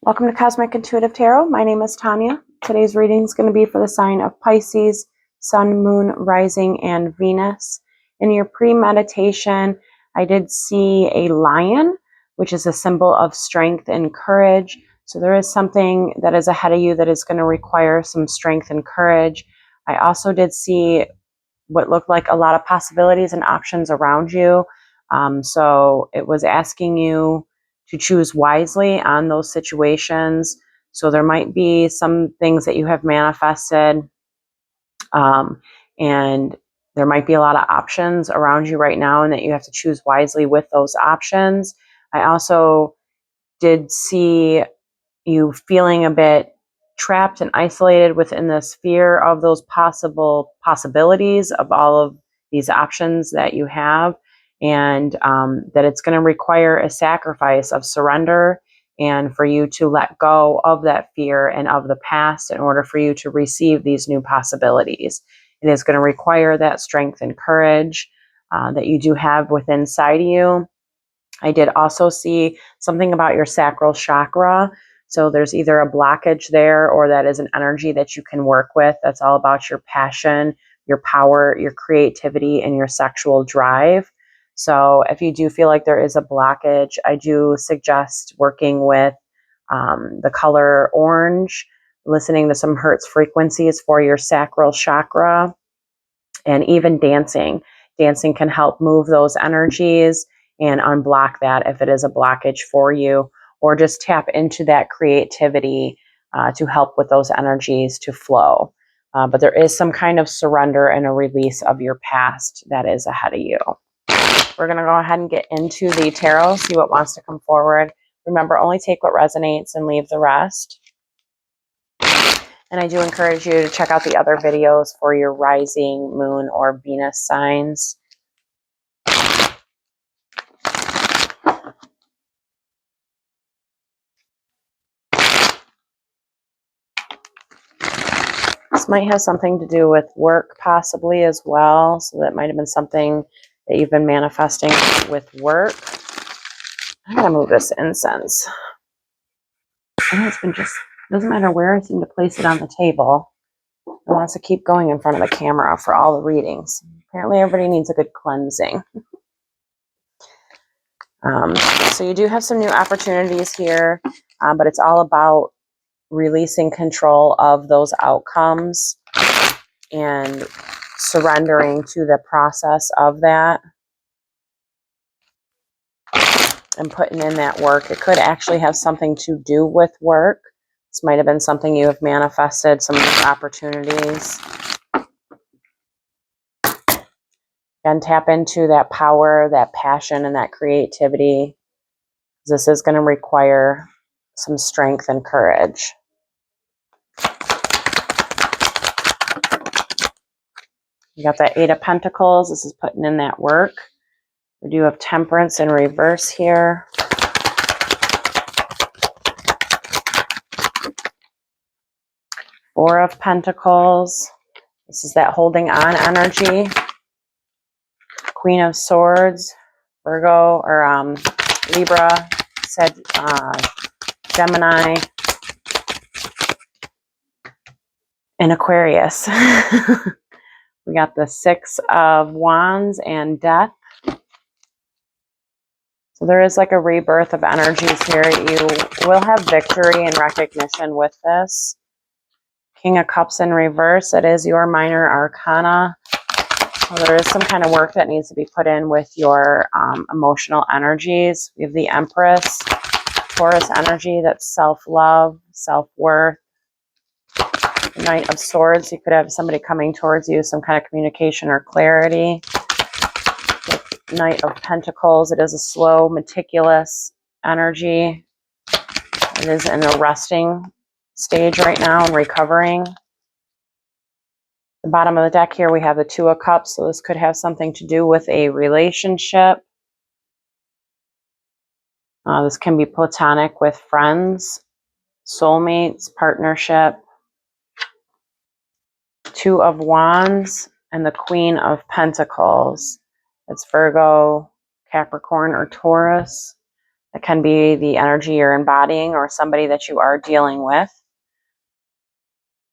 Welcome to Cosmic Intuitive Tarot. My name is Tanya. Today's reading is going to be for the sign of Pisces, Sun, Moon, Rising, and Venus. In your pre-meditation, I did see a lion, which is a symbol of strength and courage. So there is something that is ahead of you that is going to require some strength and courage. I also did see what looked like a lot of possibilities and options around you. So it was asking you to choose wisely on those situations. So there might be some things that you have manifested, and there might be a lot of options around you right now, and that you have to choose wisely with those options. I also did see you feeling a bit trapped and isolated within the sphere of those possibilities of all of these options that you have, and that it's going to require a sacrifice of surrender and for you to let go of that fear and of the past in order for you to receive these new possibilities. It is going to require that strength and courage that you do have within inside you. I did also see something about your sacral chakra. So there's either a blockage there, or that is an energy that you can work with. That's all about your passion, your power, your creativity, and your sexual drive. So if you do feel like there is a blockage, I do suggest working with the color orange, listening to some Hertz frequencies for your sacral chakra, and even dancing. Dancing can help move those energies and unblock that if it is a blockage for you, or just tap into that creativity to help with those energies to flow. But there is some kind of surrender and a release of your past that is ahead of you. We're going to go ahead and get into the tarot, see what wants to come forward. Remember, only take what resonates and leave the rest. And I do encourage you to check out the other videos for your rising, moon, or Venus signs. This might have something to do with work possibly as well. So that might have been something that you've been manifesting with work. I'm going to move this incense. It's been just, doesn't matter where I seem to place it on the table. It wants to keep going in front of the camera for all the readings. Apparently everybody needs a good cleansing. So you do have some new opportunities here, but it's all about releasing control of those outcomes and surrendering to the process of that and putting in that work. It could actually have something to do with work. This might have been something you have manifested, some new opportunities. And tap into that power, that passion, and that creativity. This is going to require some strength and courage. You got that Eight of Pentacles. This is putting in that work. We do have Temperance in reverse here. Four of Pentacles. This is that holding on energy. Queen of Swords, Virgo, or Libra, Gemini, and Aquarius. We got the Six of Wands and Death. So there is like a rebirth of energies here. You will have victory and recognition with this. King of Cups in reverse. It is your minor arcana. So there is some kind of work that needs to be put in with your emotional energies. We have the Empress, Taurus energy. That's self-love, self-worth. Knight of Swords. You could have somebody coming towards you, some kind of communication or clarity. Knight of Pentacles. It is a slow, meticulous energy. It is in a resting stage right now and recovering. The bottom of the deck here, we have the Two of Cups. So this could have something to do with a relationship. This can be platonic with friends, soulmates, partnership. Two of Wands and the Queen of Pentacles. It's Virgo, Capricorn, or Taurus. It can be the energy you're embodying or somebody that you are dealing with.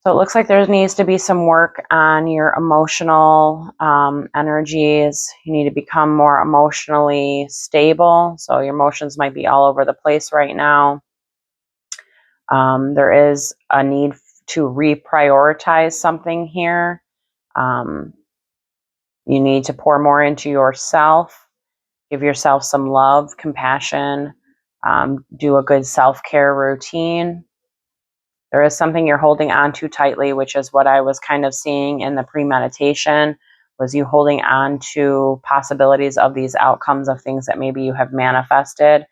So it looks like there needs to be some work on your emotional energies. You need to become more emotionally stable. So your emotions might be all over the place right now. There is a need to reprioritize something here. You need to pour more into yourself. Give yourself some love, compassion. Do a good self-care routine. There is something you're holding on to tightly, which is what I was kind of seeing in the premeditation, was you holding on to possibilities of these outcomes of things that maybe you have manifested,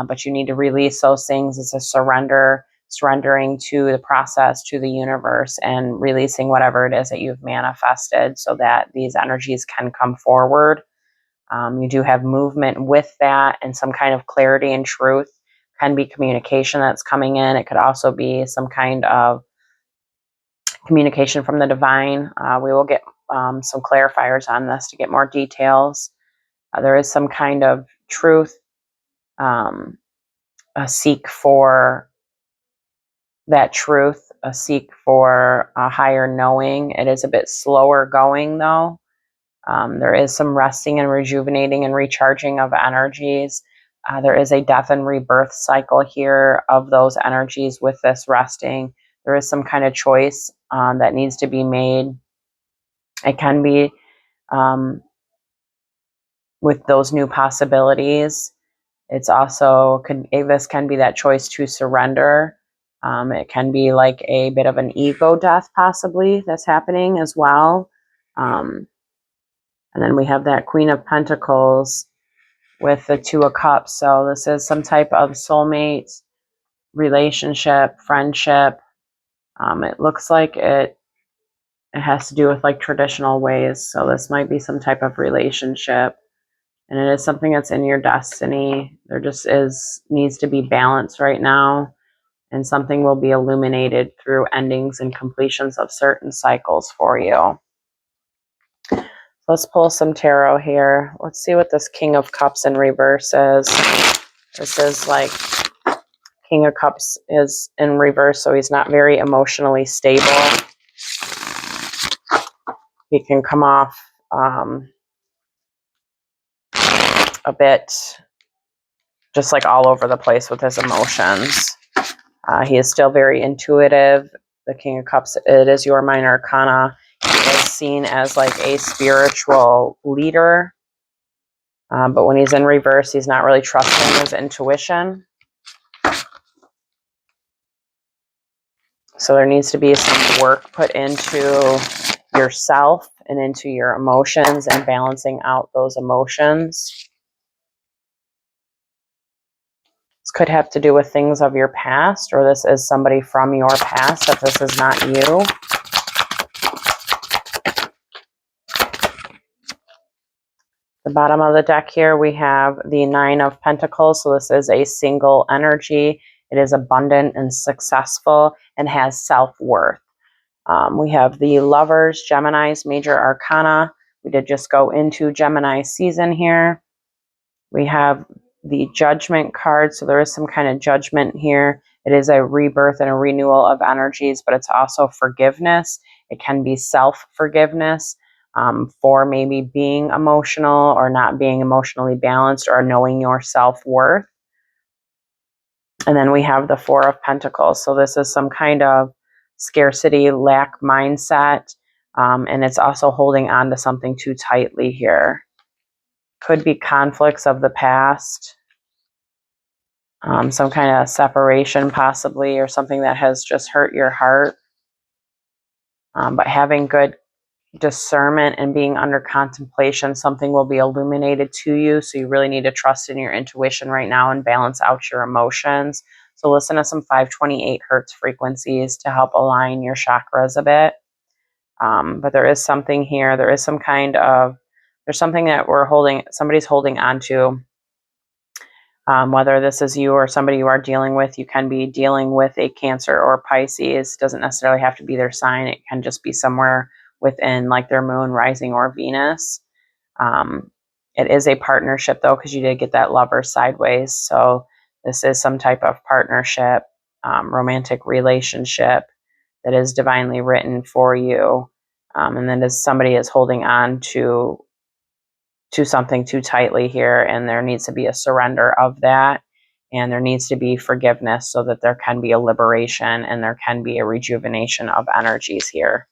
but you need to release those things. It's a surrendering to the process, to the universe, and releasing whatever it is that you've manifested so that these energies can come forward. You do have movement with that and some kind of clarity and truth. Can be communication that's coming in. It could also be some kind of communication from the divine. We will get some clarifiers on this to get more details. There is some kind of truth, a seek for that truth, a seek for a higher knowing. It is a bit slower going though. There is some resting and rejuvenating and recharging of energies. There is a death and rebirth cycle here of those energies with this resting. There is some kind of choice that needs to be made. It can be with those new possibilities. It's also, this can be that choice to surrender. It can be like a bit of an ego death possibly that's happening as well. And then we have that Queen of Pentacles with the Two of Cups. So this is some type of soulmate relationship, friendship. It looks like it has to do with like traditional ways. So this might be some type of relationship. And it is something that's in your destiny. There just needs to be balance right now. And something will be illuminated through endings and completions of certain cycles for you. Let's pull some tarot here. Let's see what this King of Cups in reverse is. This is like King of Cups is in reverse, so he's not very emotionally stable. He can come off a bit just like all over the place with his emotions. He is still very intuitive. The King of Cups, it is your minor arcana. He is seen as like a spiritual leader. But when he's in reverse, he's not really trusting his intuition. So there needs to be some work put into yourself and into your emotions and balancing out those emotions. This could have to do with things of your past, or this is somebody from your past, if this is not you. The bottom of the deck here, we have the Nine of Pentacles. So this is a single energy. It is abundant and successful and has self-worth. We have the Lovers, Gemini's major arcana. We did just go into Gemini season here. We have the Judgment card. So there is some kind of judgment here. It is a rebirth and a renewal of energies, but it's also forgiveness. It can be self-forgiveness. For maybe being emotional or not being emotionally balanced or knowing your self-worth. And then we have the Four of Pentacles. So this is some kind of scarcity, lack mindset. And it's also holding on to something too tightly here. Could be conflicts of the past. Some kind of separation possibly, or something that has just hurt your heart. But having good discernment and being under contemplation, something will be illuminated to you. So you really need to trust in your intuition right now and balance out your emotions. So listen to some 528 hertz frequencies to help align your chakras a bit. But there is something here. There is some kind of, there's something that somebody's holding on to. Whether this is you or somebody you are dealing with, you can be dealing with a Cancer or Pisces. It doesn't necessarily have to be their sign. It can just be somewhere within like their moon, rising, or Venus. It is a partnership though, because you did get that Lover sideways. So This is some type of partnership, romantic relationship that is divinely written for you. And then as somebody is holding on to something too tightly here, and there needs to be a surrender of that, and there needs to be forgiveness so that there can be a liberation and there can be a rejuvenation of energies here.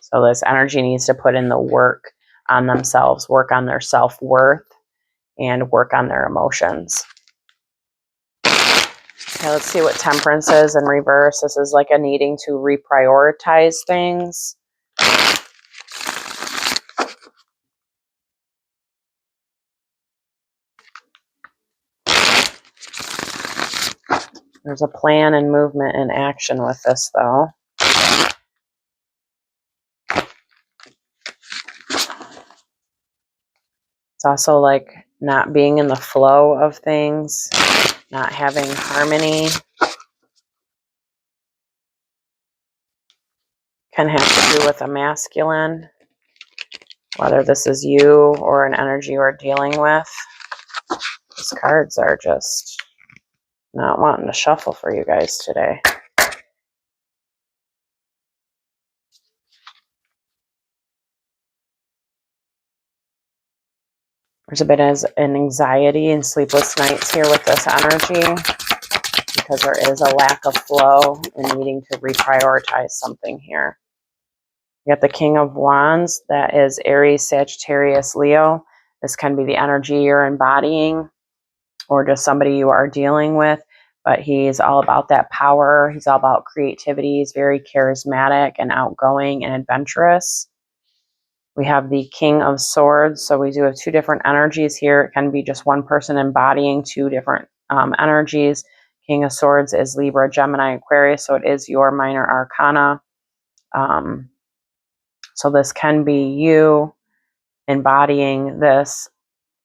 So this energy needs to put in the work on themselves, work on their self-worth, and work on their emotions. Okay, let's see what Temperance is in reverse. This is like a needing to reprioritize things. There's a plan and movement and action with this, though. It's also like not being in the flow of things, not having harmony. Can have to do with a masculine, whether this is you or an energy you're dealing with. These cards are just not wanting to shuffle for you guys today. There's a bit of an anxiety and sleepless nights here with this energy because there is a lack of flow and needing to reprioritize something here. You got the King of Wands. That is Aries, Sagittarius, Leo. This can be the energy you're embodying or just somebody you are dealing with, but he's all about that power. He's all about creativity. He's very charismatic and outgoing and adventurous. We have the King of Swords. So we do have two different energies here. It can be just one person embodying two different energies. King of Swords is Libra, Gemini, Aquarius. So it is your minor arcana. So this can be you embodying this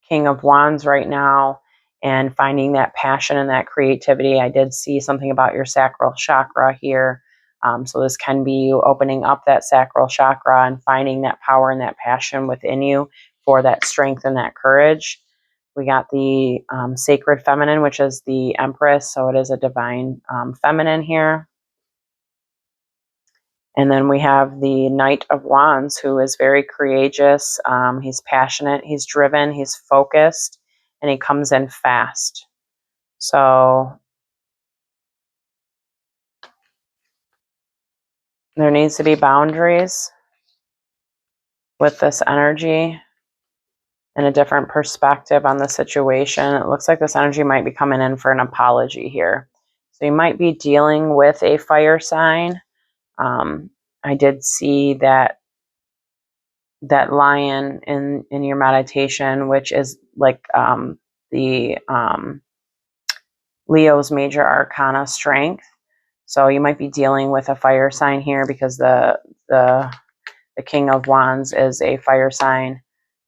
King of Wands right now and finding that passion and that creativity. I did see something about your sacral chakra here. So this can be you opening up that sacral chakra and finding that power and that passion within you for that strength and that courage. We got the sacred feminine, which is the Empress. So it is a divine feminine here. And then we have the Knight of Wands, who is very courageous. He's passionate, he's driven, he's focused, and he comes in fast. So there needs to be boundaries with this energy and a different perspective on the situation. It looks like this energy might be coming in for an apology here. So you might be dealing with a fire sign. I did see that lion in your meditation, which is like the Leo's major arcana strength. So you might be dealing with a fire sign here because the King of Wands is a fire sign.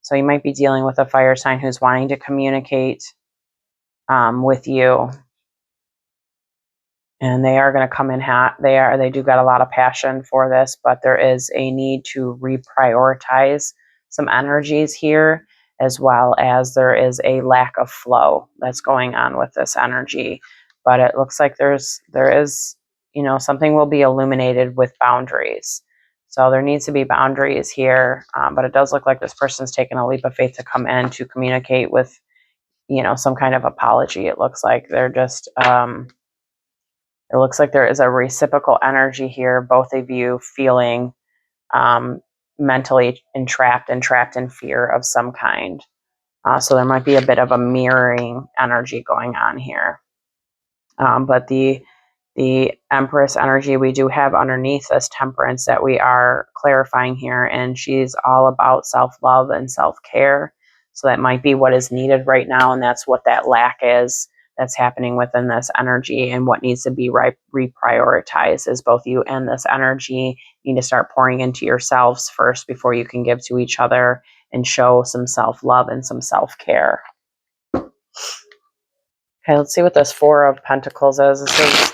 So you might be dealing with a fire sign who's wanting to communicate with you. And they are going to come in hot. They do got a lot of passion for this, but there is a need to reprioritize some energies here, as well as there is a lack of flow that's going on with this energy. But it looks like there is, something will be illuminated with boundaries. So there needs to be boundaries here, but it does look like this person's taken a leap of faith to come in to communicate with, some kind of apology. It looks like they're just, it looks like there is a reciprocal energy here, both of you feeling mentally entrapped and trapped in fear of some kind. So there might be a bit of a mirroring energy going on here. But the Empress energy we do have underneath this Temperance that we are clarifying here, and she's all about self-love and self-care. So that might be what is needed right now, and that's what that lack is that's happening within this energy, and what needs to be reprioritized is both you and this energy need to start pouring into yourselves first before you can give to each other and show some self-love and some self-care. Okay, let's see what this Four of Pentacles is. This is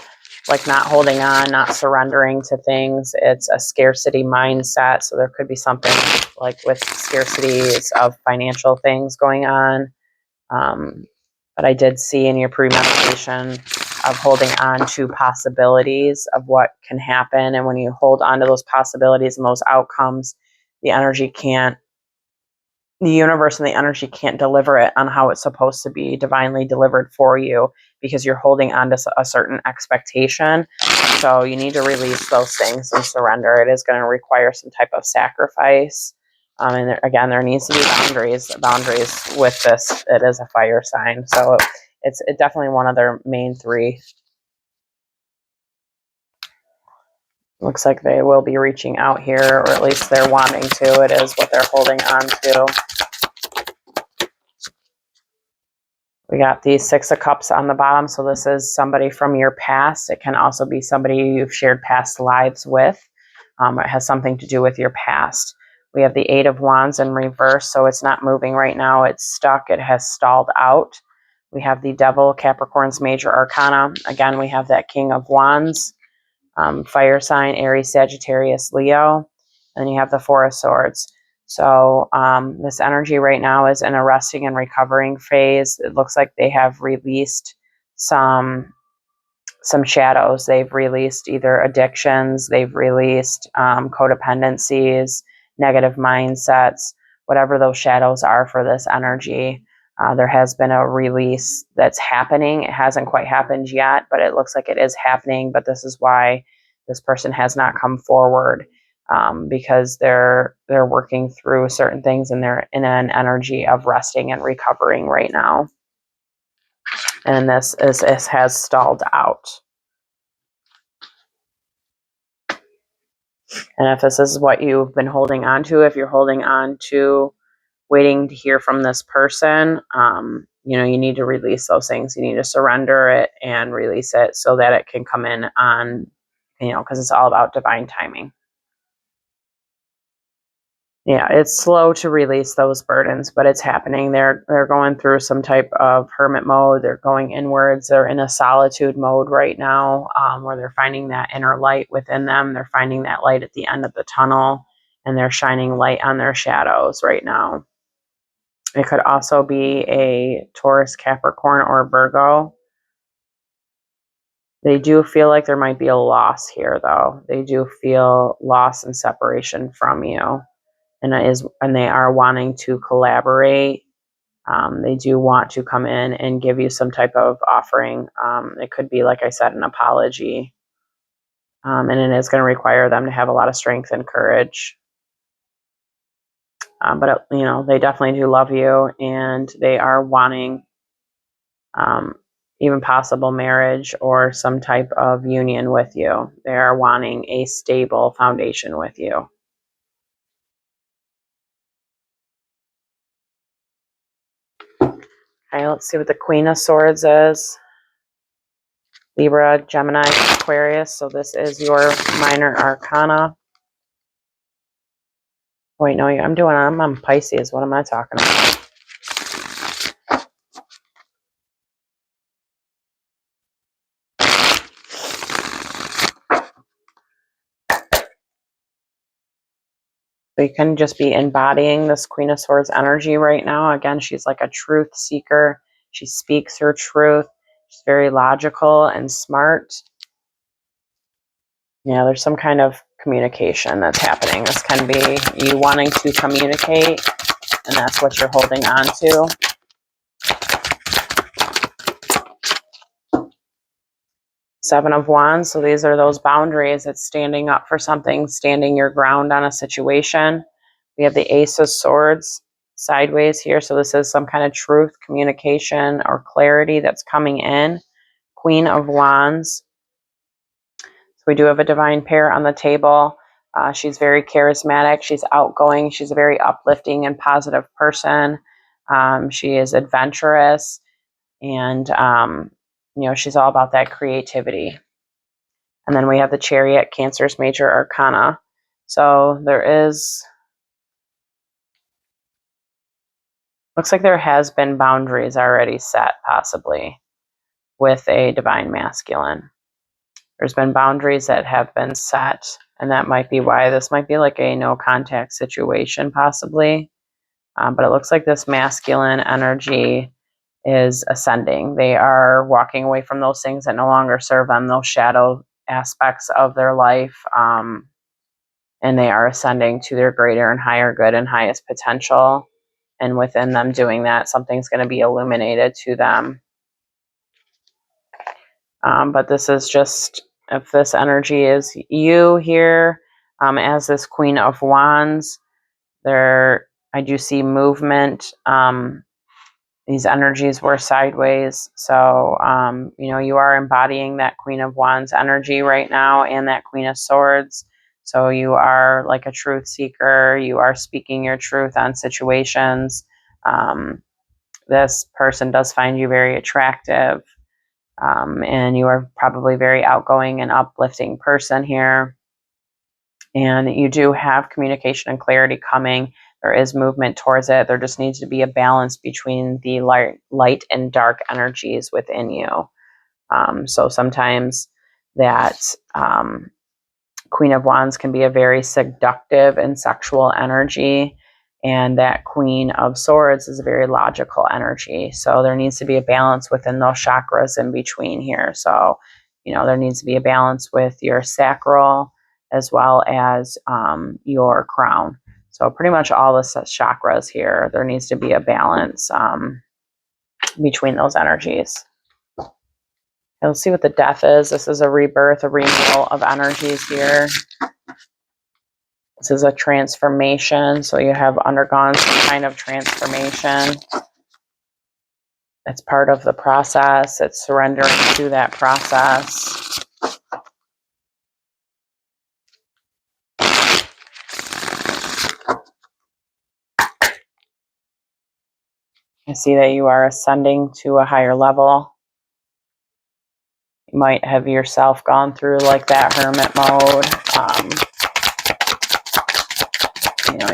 like not holding on, not surrendering to things. It's a scarcity mindset. So there could be something like with scarcities of financial things going on. But I did see in your premeditation of holding on to possibilities of what can happen. And when you hold on to those possibilities and those outcomes, the universe and the energy can't deliver it on how it's supposed to be divinely delivered for you, because you're holding on to a certain expectation. So you need to release those things and surrender. It is going to require some type of sacrifice. And again, there needs to be boundaries with this. It is a fire sign. So it's definitely one of their main three. Looks like they will be reaching out here, or at least they're wanting to. It is what they're holding on to. We got the Six of Cups on the bottom. So this is somebody from your past. It can also be somebody you've shared past lives with. It has something to do with your past. We have the Eight of Wands in reverse. So it's not moving right now. It's stuck. It has stalled out. We have the Devil, Capricorn's major arcana. Again, we have that King of Wands, fire sign, Aries, Sagittarius, Leo. And then you have the Four of Swords. So this energy right now is in a resting and recovering phase. It looks like they have released some shadows. They've released either addictions, they've released codependencies, negative mindsets, whatever those shadows are for this energy. There has been a release that's happening. It hasn't quite happened yet, but it looks like it is happening. But this is why this person has not come forward. Because they're working through certain things, and they're in an energy of resting and recovering right now. And this has stalled out. And if this is what you've been holding on to, if you're holding on to waiting to hear from this person, you need to release those things. You need to surrender it and release it so that it can come in on, because it's all about divine timing. Yeah, it's slow to release those burdens, but it's happening. They're going through some type of hermit mode. They're going inwards. They're in a solitude mode right now, where they're finding that inner light within them. They're finding that light at the end of the tunnel, and they're shining light on their shadows right now. It could also be a Taurus, Capricorn, or Virgo. They do feel like there might be a loss here, though. They do feel loss and separation from you. And they are wanting to collaborate. They do want to come in and give you some type of offering. It could be, like I said, an apology. And it is going to require them to have a lot of strength and courage. But they definitely do love you, and they are wanting even possible marriage or some type of union with you. They are wanting a stable foundation with you. Okay, let's see what the Queen of Swords is. Libra, Gemini, Aquarius. So this is your minor arcana. Wait, no, I'm on Pisces. What am I talking about? So you can just be embodying this Queen of Swords energy right now. Again, she's like a truth seeker. She speaks her truth. She's very logical and smart. Yeah, there's some kind of communication that's happening. This can be you wanting to communicate, and that's what you're holding on to. Seven of Wands. So these are those boundaries. It's standing up for something, standing your ground on a situation. We have the Ace of Swords sideways here. So this is some kind of truth, communication, or clarity that's coming in. Queen of Wands. So we do have a divine pair on the table. She's very charismatic. She's outgoing. She's a very uplifting and positive person. She is adventurous, and she's all about that creativity. And then we have the Chariot, Cancer's major arcana. So looks like there has been boundaries already set, possibly, with a divine masculine. There's been boundaries that have been set, and that might be why this might be like a no contact situation, possibly. But it looks like this masculine energy is ascending. They are walking away from those things that no longer serve them, those shadow aspects of their life, and they are ascending to their greater and higher good and highest potential. And within them doing that, something's going to be illuminated to them. But this is just, if this energy is you here, as this Queen of Wands, there, I do see movement. These energies were sideways. So, you are embodying that Queen of Wands energy right now and that Queen of Swords. So you are like a truth seeker. You are speaking your truth on situations. This person does find you very attractive. And you are probably very outgoing and uplifting person here. And you do have communication and clarity coming. There is movement towards it. There just needs to be a balance between the light and dark energies within you. So sometimes that Queen of Wands can be a very seductive and sexual energy. And that Queen of Swords is a very logical energy. So there needs to be a balance within those chakras in between here. So, there needs to be a balance with your sacral as well as your crown. So pretty much all the chakras here, there needs to be a balance between those energies. Let's see what the death is. This is a rebirth, a renewal of energies here. This is a transformation. So you have undergone some kind of transformation. It's part of the process. It's surrendering to that process. I see that you are ascending to a higher level. You might have yourself gone through like that hermit mode.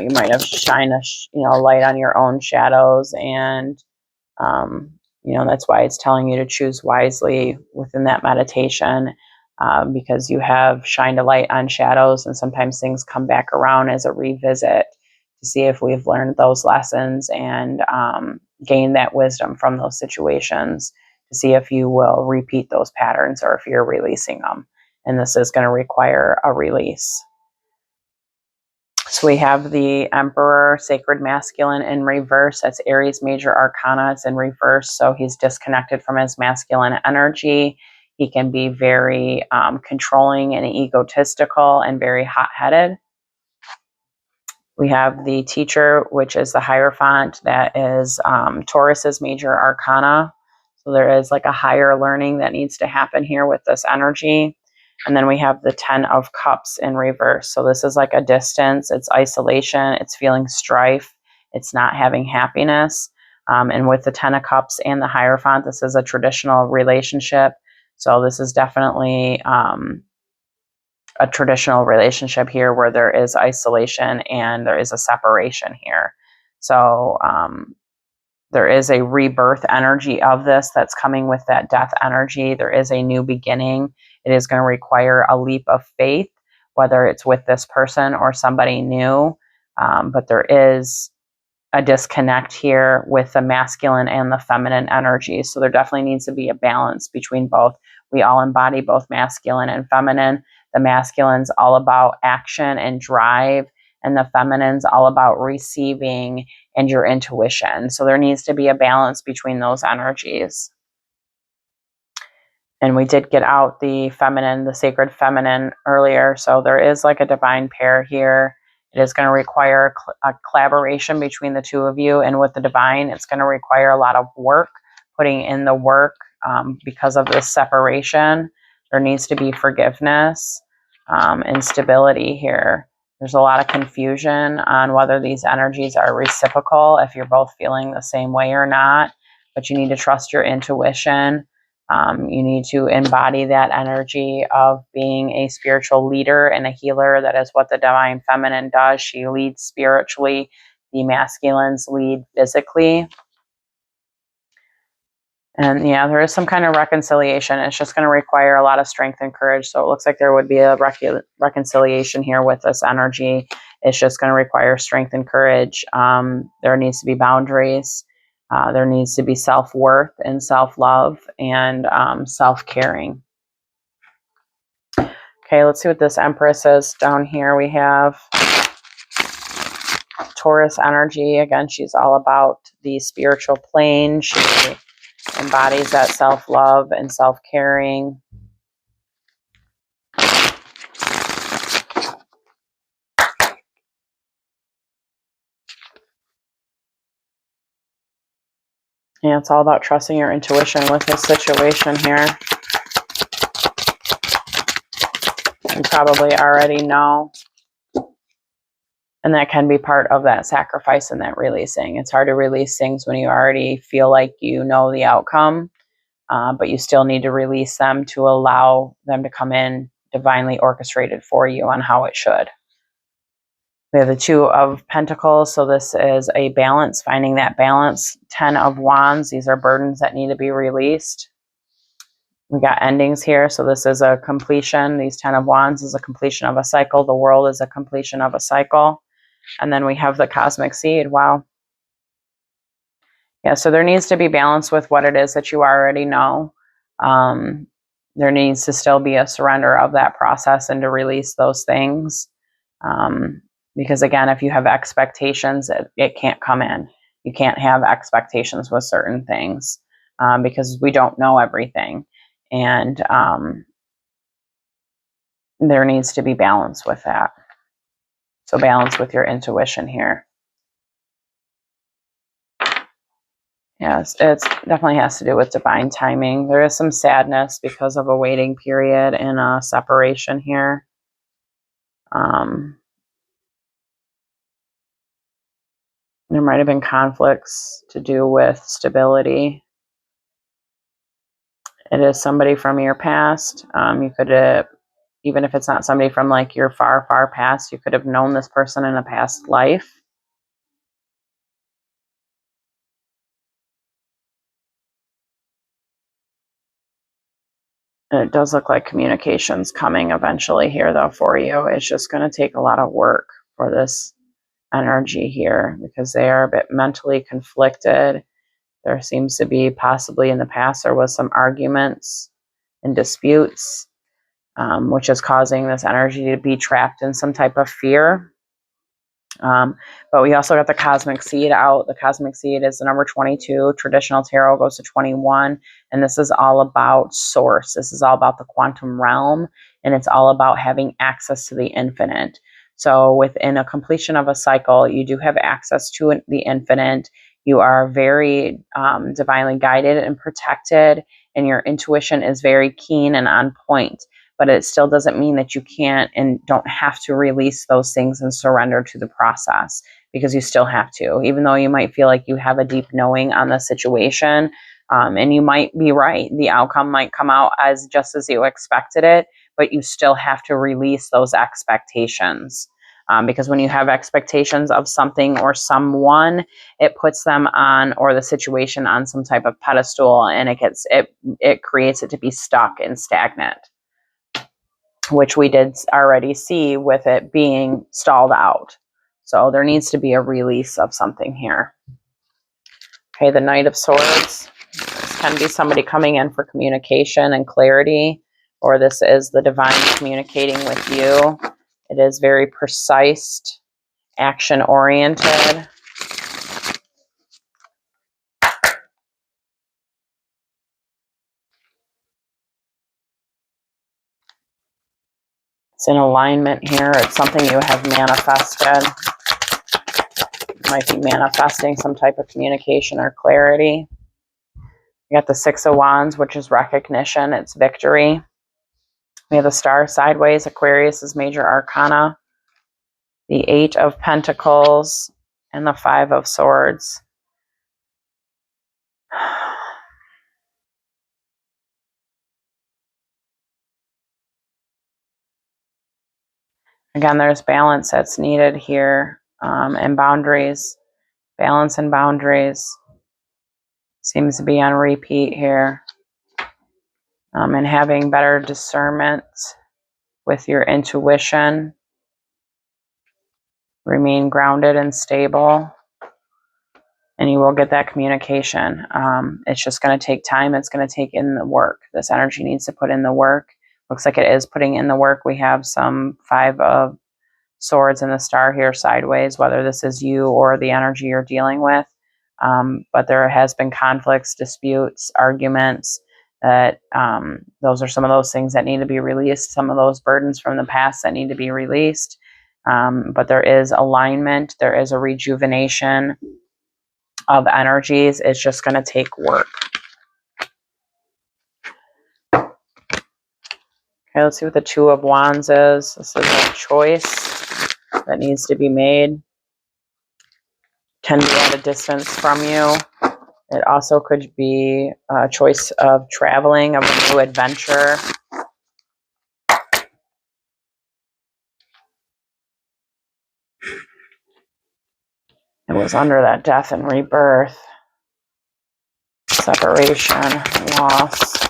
You might have shined a light on your own shadows, and that's why it's telling you to choose wisely within that meditation, because you have shined a light on shadows, and sometimes things come back around as a revisit to see if we've learned those lessons and gained that wisdom from those situations, to see if you will repeat those patterns or if you're releasing them. And this is going to require a release. So we have the Emperor, Sacred Masculine in reverse. That's Aries Major Arcana. It's in reverse, so he's disconnected from his masculine energy. He can be very controlling and egotistical and very hot-headed. We have the Teacher, which is the Hierophant. That is Taurus's Major Arcana. So there is like a higher learning that needs to happen here with this energy. And then we have the 10 of Cups in reverse. So this is like a distance. It's isolation. It's feeling strife. It's not having happiness. And with the 10 of Cups and the Hierophant, this is a traditional relationship. So this is definitely a traditional relationship here where there is isolation and there is a separation here. So there is a rebirth energy of this that's coming with that death energy. There is a new beginning. It is going to require a leap of faith, whether it's with this person or somebody new. But there is a disconnect here with the masculine and the feminine energy. So there definitely needs to be a balance between both. We all embody both masculine and feminine. The masculine's all about action and drive, and the feminine's all about receiving and your intuition. So there needs to be a balance between those energies. And we did get out the feminine, the sacred feminine earlier. So there is like a divine pair here. It is going to require a collaboration between the two of you. And with the divine, it's going to require a lot of work, putting in the work because of this separation. There needs to be forgiveness and stability here. There's a lot of confusion on whether these energies are reciprocal, if you're both feeling the same way or not. But you need to trust your intuition. You need to embody that energy of being a spiritual leader and a healer. That is what the divine feminine does. She leads spiritually. The masculines lead physically. And yeah, there is some kind of reconciliation. It's just going to require a lot of strength and courage. So it looks like there would be a reconciliation here with this energy. It's just going to require strength and courage. There needs to be boundaries. There needs to be self-worth and self-love and self-caring. Okay, let's see what this Empress is. Down here we have Taurus energy. Again, she's all about the spiritual plane. She embodies that self-love and self-caring. Yeah, it's all about trusting your intuition with this situation here. You probably already know. And that can be part of that sacrifice and that releasing. It's hard to release things when you already feel like you know the outcome, but you still need to release them to allow them to come in divinely orchestrated for you on how it should. We have the Two of Pentacles, so this is a balance, finding that balance. 10 of Wands, these are burdens that need to be released. We got endings here, so this is a completion. These 10 of Wands is a completion of a cycle. The World is a completion of a cycle. And then we have the Cosmic Seed. Wow. Yeah, so there needs to be balance with what it is that you already know. There needs to still be a surrender of that process and to release those things. Because again, if you have expectations, it can't come in. You can't have expectations with certain things because we don't know everything. And there needs to be balance with that. So balance with your intuition here. Yes, it definitely has to do with divine timing. There is some sadness because of a waiting period and a separation here. There might have been conflicts to do with stability. It is somebody from your past. You could have, even if it's not somebody from like your far, far past, you could have known this person in a past life. And it does look like communication's coming eventually here, though, for you. It's just going to take a lot of work for this energy here because they are a bit mentally conflicted. There seems to be possibly in the past there was some arguments and disputes, which is causing this energy to be trapped in some type of fear. But we also got the Cosmic Seed out. The Cosmic Seed is the number 22. Traditional tarot goes to 21. And this is all about source. This is all about the quantum realm. And it's all about having access to the infinite. So within a completion of a cycle, you do have access to the infinite. You are very divinely guided and protected. And your intuition is very keen and on point. But it still doesn't mean that you can't and don't have to release those things and surrender to the process, because you still have to, even though you might feel like you have a deep knowing on the situation. And you might be right. The outcome might come out as just as you expected it, but you still have to release those expectations. Because when you have expectations of something or someone, it puts them on, or the situation on, some type of pedestal, and it creates it to be stuck and stagnant, which we did already see with it being stalled out. So there needs to be a release of something here. Okay, the Knight of Swords. This can be somebody coming in for communication and clarity, or this is the divine communicating with you. It is very precise, action-oriented. It's in alignment here. It's something you have manifested. You might be manifesting some type of communication or clarity. We got the Six of Wands, which is recognition. It's victory. We have the Star sideways. Aquarius is major arcana. The Eight of Pentacles and the Five of Swords. Again, there's balance that's needed here, and boundaries. Balance and boundaries seems to be on repeat here. And having better discernment with your intuition. Remain grounded and stable. and you will get that communication. It's just going to take time. It's going to take in the work. This energy needs to put in the work. Looks like it is putting in the work. We have some 5 of Swords in the star here sideways, whether this is you or the energy you're dealing with. But there has been conflicts, disputes, arguments. That those are some of those things that need to be released. Some of those burdens from the past that need to be released. But there is alignment. There is a rejuvenation of energies. It's just going to take work. Okay, let's see what the 2 of Wands is. This is a choice that needs to be made. Can be at a distance from you. It also could be a choice of traveling, of a new adventure. It was under that death and rebirth, separation, loss.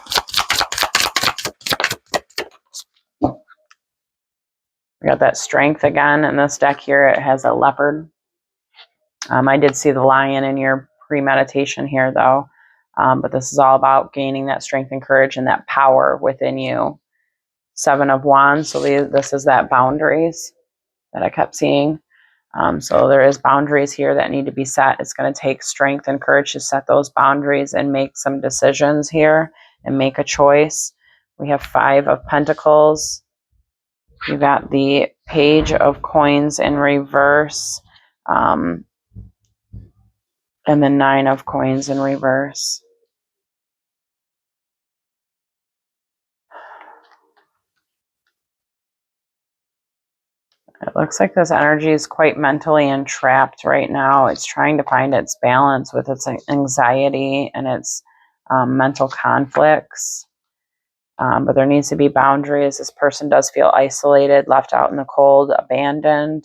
We got that strength again. In this deck here, it has a leopard. I did see the lion in your pre-meditation here, though. But this is all about gaining that strength and courage and that power within you. 7 of Wands. So this is that boundaries that I kept seeing. So there is boundaries here that need to be set. It's going to take strength and courage to set those boundaries and make some decisions here and make a choice. We have 5 of Pentacles. You got the Page of Coins in reverse. And the 9 of Coins in reverse. It looks like this energy is quite mentally entrapped right now. It's trying to find its balance with its anxiety and its mental conflicts. But there needs to be boundaries. This person does feel isolated, left out in the cold, abandoned.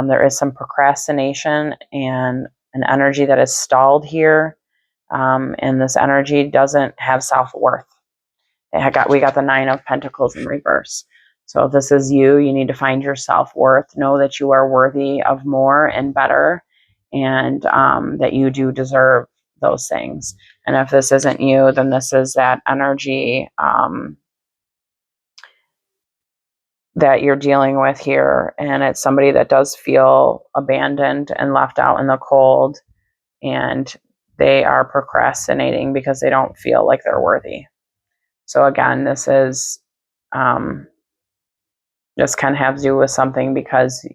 There is some procrastination and an energy that is stalled here. And this energy doesn't have self-worth. We got the 9 of Pentacles in reverse. So if this is you, you need to find your self-worth. Know that you are worthy of more and better, and that you do deserve those things. And if this isn't you, then this is that energy that you're dealing with here. And it's somebody that does feel abandoned and left out in the cold, and they are procrastinating because they don't feel like they're worthy. So again, this is just kind of have to do with something because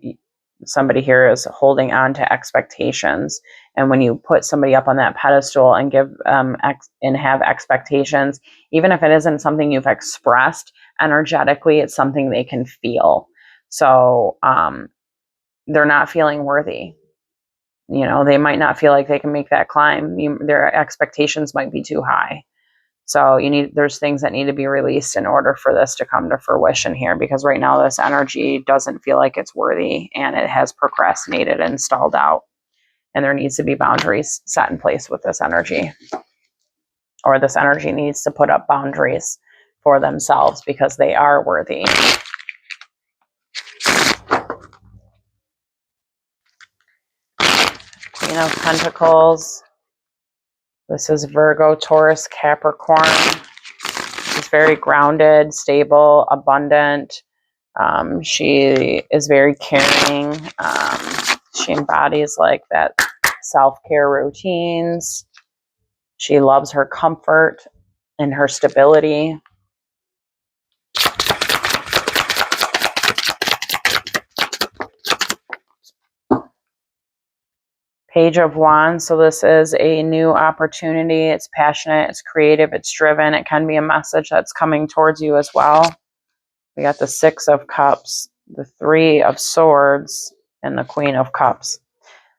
somebody here is holding on to expectations. And when you put somebody up on that pedestal and give and have expectations, even if it isn't something you've expressed energetically, it's something they can feel. So they're not feeling worthy. You know, they might not feel like they can make that climb. Their expectations might be too high. So there's things that need to be released in order for this to come to fruition here, because right now this energy doesn't feel like it's worthy and it has procrastinated and stalled out. And there needs to be boundaries set in place with this energy. Or this energy needs to put up boundaries for themselves because they are worthy. Queen of Pentacles. This is Virgo, Taurus, Capricorn. She's very grounded, stable, abundant. She is very caring. She embodies like that self-care routines. She loves her comfort and her stability. Page of Wands. So this is a new opportunity. It's passionate, it's creative, it's driven. It can be a message that's coming towards you as well. We got the 6 of Cups, the 3 of Swords, and the Queen of Cups.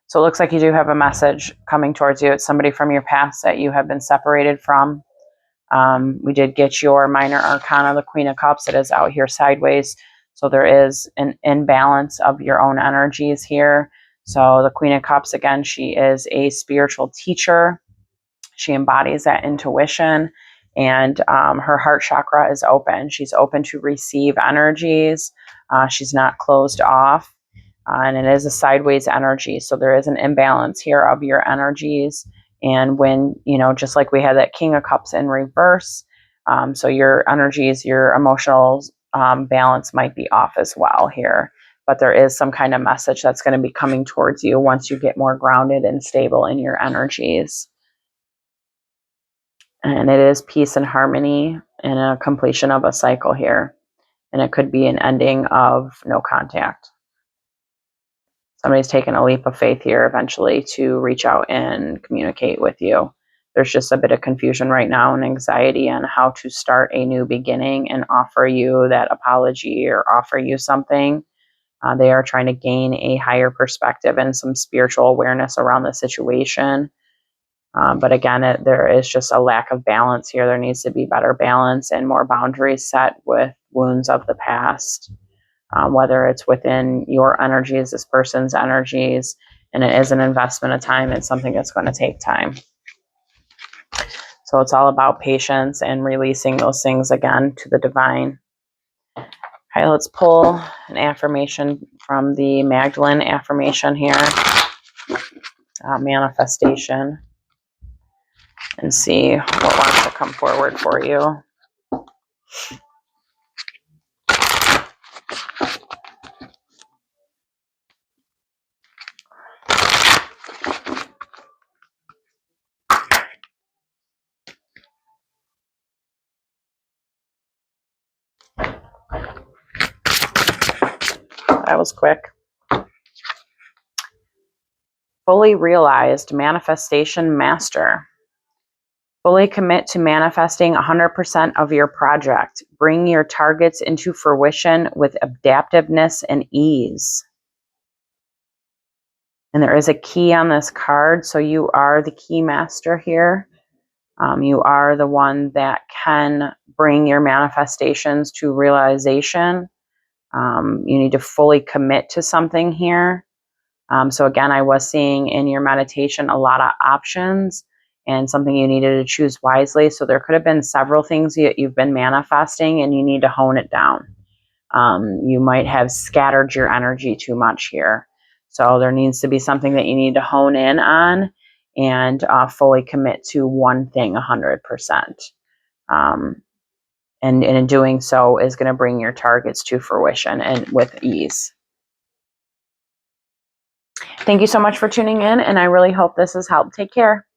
So it looks like you do have a message coming towards you. It's somebody from your past that you have been separated from. We did get your minor arcana, the Queen of Cups. It is out here sideways. So there is an imbalance of your own energies here. So the Queen of Cups, again, she is a spiritual teacher. She embodies that intuition, and her heart chakra is open. She's open to receive energies. She's not closed off. And it is a sideways energy. So there is an imbalance here of your energies. And when, just like we had that King of Cups in reverse, so your energies, your emotional balance might be off as well here. But there is some kind of message that's going to be coming towards you once you get more grounded and stable in your energies. And it is peace and harmony and a completion of a cycle here. And it could be an ending of no contact. Somebody's taken a leap of faith here eventually to reach out and communicate with you. There's just a bit of confusion right now and anxiety on how to start a new beginning and offer you that apology or offer you something. They are trying to gain a higher perspective and some spiritual awareness around the situation. But again, there is just a lack of balance here. There needs to be better balance and more boundaries set with wounds of the past. Whether it's within your energies, this person's energies, and it is an investment of time. It's something that's going to take time. So it's all about patience and releasing those things again to the divine. Okay, let's pull an affirmation from the Magdalene affirmation here, manifestation, and see what wants to come forward for you. That was quick. Fully realized manifestation master. Fully commit to manifesting 100% of your project. Bring your targets into fruition with adaptiveness and ease. And there is a key on this card, so you are the key master here. You are the one that can bring your manifestations to realization. You need to fully commit to something here. So again, I was seeing in your meditation a lot of options and something you needed to choose wisely. So there could have been several things that you've been manifesting and you need to hone it down. You might have scattered your energy too much here. So there needs to be something that you need to hone in on and fully commit to one thing 100%. And in doing so is going to bring your targets to fruition and with ease. Thank you so much for tuning in, and I really hope this has helped. Take care.